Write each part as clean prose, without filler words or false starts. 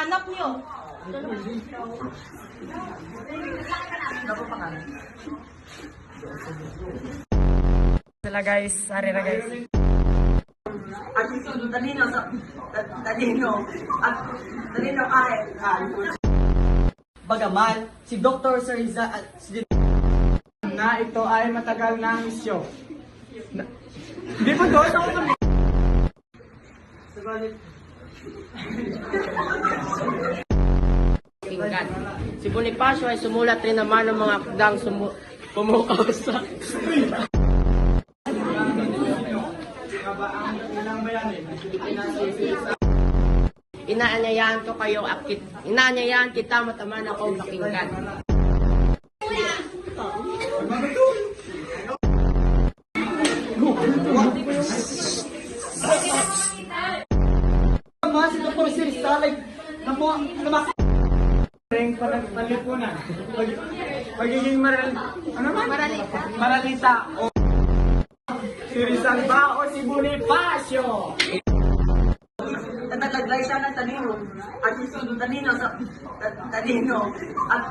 anak niyo. Sila guys, sari na guys. At talino sa talino at talino kahit Bagaman, si Dr. Sariza at si Na ito ay matagal na misyon. Hindi po doon ako kami. Tingkat. Si Bonifacio ay sumulat rin naman ng mga akdang pumukaw sa... Inaanyayahan kita mataman ako pakinggan. si Dr. Sariza Palipunan. Pagiging maralita. O si Rizal ba o si Bonifacio? Natataglay siya ng talino at talino sa talino at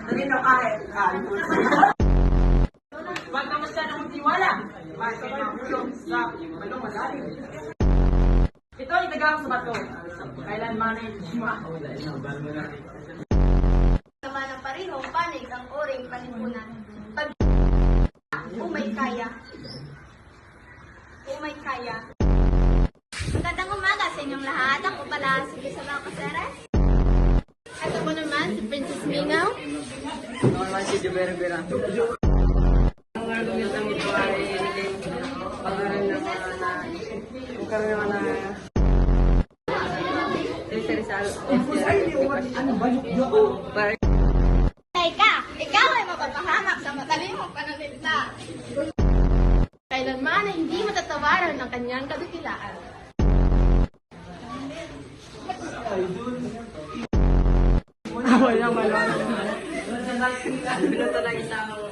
talino kahit Huwag ka masyadong tiwala. sa balong malalim. Ito ay tagang sa bato. Kailanman ay mawala. Sama ng parehong panig ang oring palipunan. Pag umay kaya. Umay kaya. Magandang umaga sa inyong lahat. Ako pala si Isabel Caceres. At ako naman si Princess Mingaw. Ako naman si Jubero Berato. Ang nagulitang ito ay pangalan ng mga na si Rizal. Teka, ikaw ay mapapahamak sa matalimong pananalita. Kailanman ay hindi matatawaran ng kanyang kabikilaan. Walang malawala. Pinuto ng isang